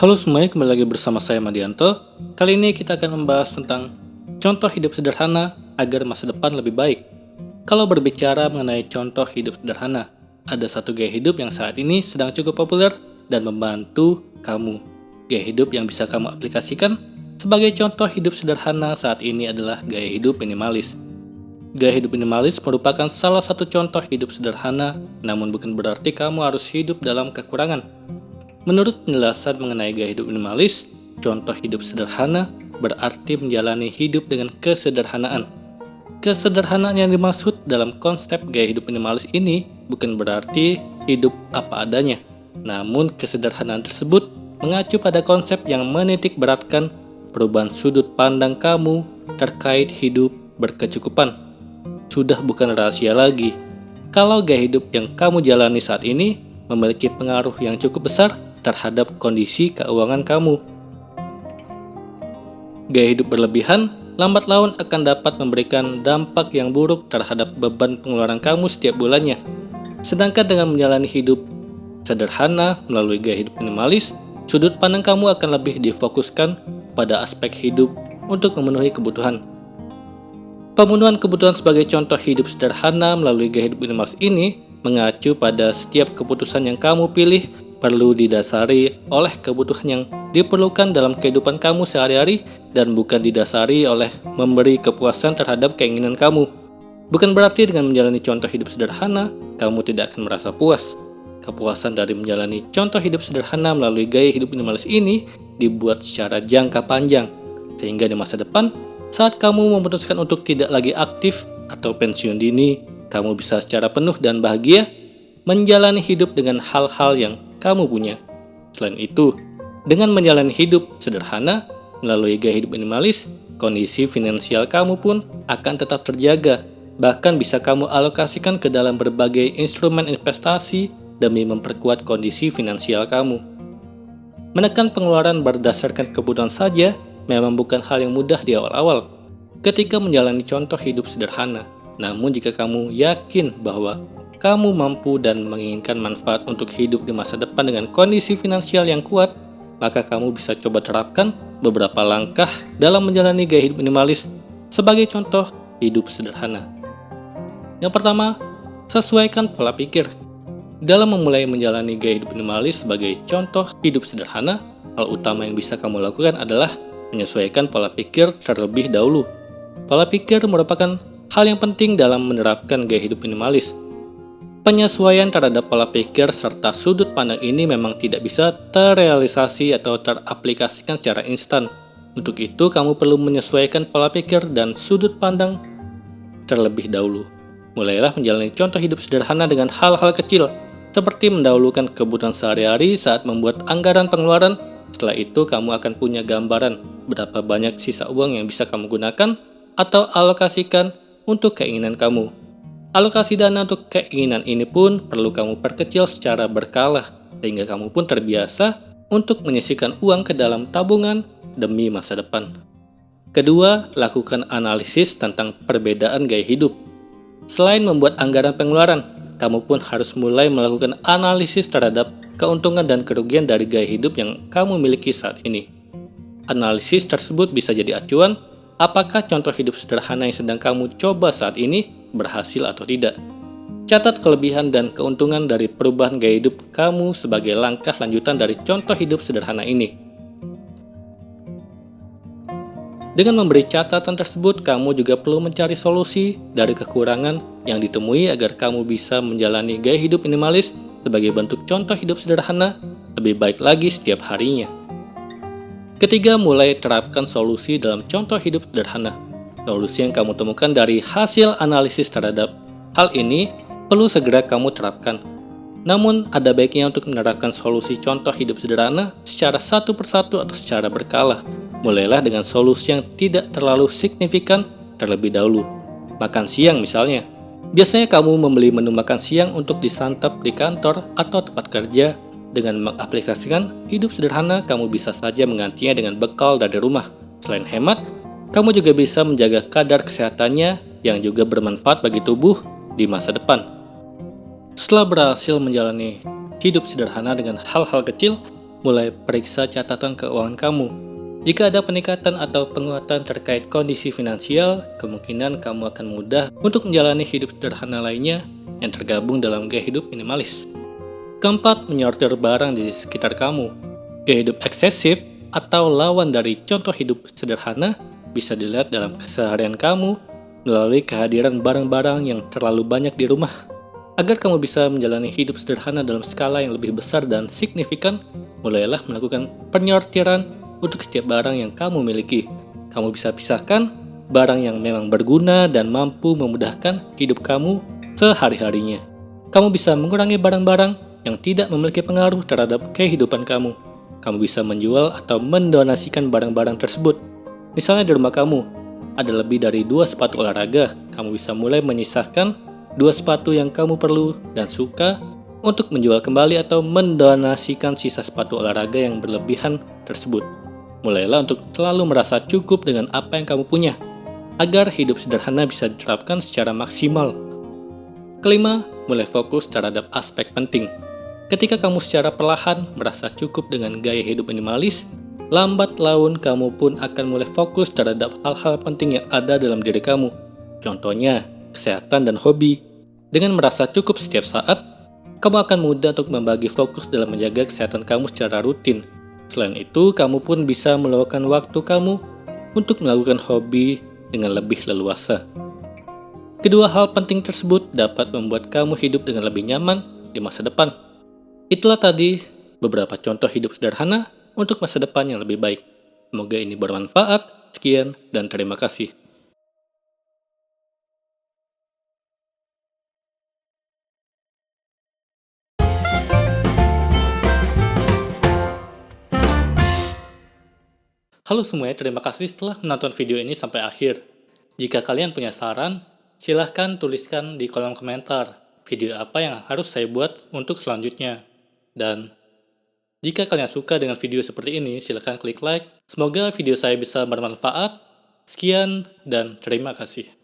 Halo semuanya, kembali lagi bersama saya Madianto. Kali ini kita akan membahas tentang contoh hidup sederhana agar masa depan lebih baik. Kalau berbicara mengenai contoh hidup sederhana, ada satu gaya hidup yang saat ini sedang cukup populer dan membantu kamu. Gaya hidup yang bisa kamu aplikasikan sebagai contoh hidup sederhana saat ini adalah gaya hidup minimalis. Gaya hidup minimalis merupakan salah satu contoh hidup sederhana, namun bukan berarti kamu harus hidup dalam kekurangan. Menurut penjelasan mengenai gaya hidup minimalis, contoh hidup sederhana berarti menjalani hidup dengan kesederhanaan. Kesederhanaan yang dimaksud dalam konsep gaya hidup minimalis ini bukan berarti hidup apa adanya. Namun kesederhanaan tersebut mengacu pada konsep yang menitik beratkan perubahan sudut pandang kamu terkait hidup berkecukupan. Sudah bukan rahasia lagi, kalau gaya hidup yang kamu jalani saat ini memiliki pengaruh yang cukup besar terhadap kondisi keuangan kamu. Gaya hidup berlebihan lambat laun akan dapat memberikan dampak yang buruk terhadap beban pengeluaran kamu setiap bulannya. Sedangkan dengan menjalani hidup sederhana melalui gaya hidup minimalis, sudut pandang kamu akan lebih difokuskan pada aspek hidup untuk memenuhi kebutuhan. Pemenuhan kebutuhan sebagai contoh hidup sederhana melalui gaya hidup minimalis ini mengacu pada setiap keputusan yang kamu pilih perlu didasari oleh kebutuhan yang diperlukan dalam kehidupan kamu sehari-hari dan bukan didasari oleh memberi kepuasan terhadap keinginan kamu. Bukan berarti dengan menjalani contoh hidup sederhana, kamu tidak akan merasa puas. Kepuasan dari menjalani contoh hidup sederhana melalui gaya hidup minimalis ini dibuat secara jangka panjang, sehingga di masa depan, saat kamu memutuskan untuk tidak lagi aktif atau pensiun dini, kamu bisa secara penuh dan bahagia menjalani hidup dengan hal-hal yang kamu punya. Selain itu, dengan menjalani hidup sederhana melalui gaya hidup minimalis, kondisi finansial kamu pun akan tetap terjaga. Bahkan bisa kamu alokasikan ke dalam berbagai instrumen investasi demi memperkuat kondisi finansial kamu. Menekan pengeluaran berdasarkan kebutuhan saja memang bukan hal yang mudah di awal-awal ketika menjalani contoh hidup sederhana. Namun jika kamu yakin bahwa kamu mampu dan menginginkan manfaat untuk hidup di masa depan dengan kondisi finansial yang kuat, maka kamu bisa coba terapkan beberapa langkah dalam menjalani gaya hidup minimalis sebagai contoh hidup sederhana. Yang pertama, sesuaikan pola pikir. Dalam memulai menjalani gaya hidup minimalis sebagai contoh hidup sederhana, hal utama yang bisa kamu lakukan adalah menyesuaikan pola pikir terlebih dahulu. Pola pikir merupakan hal yang penting dalam menerapkan gaya hidup minimalis. Penyesuaian terhadap pola pikir serta sudut pandang ini memang tidak bisa terrealisasi atau teraplikasikan secara instan. Untuk itu, kamu perlu menyesuaikan pola pikir dan sudut pandang terlebih dahulu. Mulailah menjalani contoh hidup sederhana dengan hal-hal kecil, seperti mendahulukan kebutuhan sehari-hari saat membuat anggaran pengeluaran. Setelah itu, kamu akan punya gambaran berapa banyak sisa uang yang bisa kamu gunakan atau alokasikan untuk keinginan kamu. Alokasi dana untuk keinginan ini pun perlu kamu perkecil secara berkala, sehingga kamu pun terbiasa untuk menyisihkan uang ke dalam tabungan demi masa depan. Kedua, lakukan analisis tentang perbedaan gaya hidup. Selain membuat anggaran pengeluaran, kamu pun harus mulai melakukan analisis terhadap keuntungan dan kerugian dari gaya hidup yang kamu miliki saat ini. Analisis tersebut bisa jadi acuan apakah contoh hidup sederhana yang sedang kamu coba saat ini berhasil atau tidak. Catat kelebihan dan keuntungan dari perubahan gaya hidup kamu sebagai langkah lanjutan dari contoh hidup sederhana ini. Dengan memberi catatan tersebut, kamu juga perlu mencari solusi dari kekurangan yang ditemui agar kamu bisa menjalani gaya hidup minimalis sebagai bentuk contoh hidup sederhana lebih baik lagi setiap harinya. Ketiga, mulai terapkan solusi dalam contoh hidup sederhana. Solusi yang kamu temukan dari hasil analisis terhadap hal ini perlu segera kamu terapkan. Namun, ada baiknya untuk menerapkan solusi contoh hidup sederhana secara satu persatu atau secara berkala. Mulailah dengan solusi yang tidak terlalu signifikan terlebih dahulu. Makan siang misalnya. Biasanya kamu membeli menu makan siang untuk disantap di kantor atau tempat kerja. Dengan mengaplikasikan hidup sederhana, kamu bisa saja menggantinya dengan bekal dari rumah. Selain hemat, kamu juga bisa menjaga kadar kesehatannya yang juga bermanfaat bagi tubuh di masa depan. Setelah berhasil menjalani hidup sederhana dengan hal-hal kecil, mulai periksa catatan keuangan kamu. Jika ada peningkatan atau penguatan terkait kondisi finansial, kemungkinan kamu akan mudah untuk menjalani hidup sederhana lainnya yang tergabung dalam gaya hidup minimalis. Keempat, menyortir barang di sekitar kamu. Gaya hidup eksesif atau lawan dari contoh hidup sederhana bisa dilihat dalam keseharian kamu melalui kehadiran barang-barang yang terlalu banyak di rumah. Agar kamu bisa menjalani hidup sederhana dalam skala yang lebih besar dan signifikan, mulailah melakukan penyortiran untuk setiap barang yang kamu miliki. Kamu bisa pisahkan barang yang memang berguna dan mampu memudahkan hidup kamu sehari-harinya. Kamu bisa mengurangi barang-barang yang tidak memiliki pengaruh terhadap kehidupan kamu. Kamu bisa menjual atau mendonasikan barang-barang tersebut. Misalnya di rumah kamu ada lebih dari 2 sepatu olahraga, kamu bisa mulai menyisahkan 2 sepatu yang kamu perlu dan suka untuk menjual kembali atau mendonasikan sisa sepatu olahraga yang berlebihan tersebut. Mulailah untuk selalu merasa cukup dengan apa yang kamu punya, agar hidup sederhana bisa diterapkan secara maksimal. Kelima, mulai fokus terhadap aspek penting. Ketika kamu secara perlahan merasa cukup dengan gaya hidup minimalis, lambat laun kamu pun akan mulai fokus terhadap hal-hal penting yang ada dalam diri kamu. Contohnya, kesehatan dan hobi. Dengan merasa cukup setiap saat, kamu akan mudah untuk membagi fokus dalam menjaga kesehatan kamu secara rutin. Selain itu, kamu pun bisa meluangkan waktu kamu untuk melakukan hobi dengan lebih leluasa. Kedua hal penting tersebut dapat membuat kamu hidup dengan lebih nyaman di masa depan. Itulah tadi beberapa contoh hidup sederhana untuk masa depan yang lebih baik. Semoga ini bermanfaat. Sekian dan terima kasih. Halo semuanya, terima kasih telah menonton video ini sampai akhir. Jika kalian punya saran, silahkan tuliskan di kolom komentar video apa yang harus saya buat untuk selanjutnya. Dan jika kalian suka dengan video seperti ini, silahkan klik like. Semoga video saya bisa bermanfaat. Sekian dan terima kasih.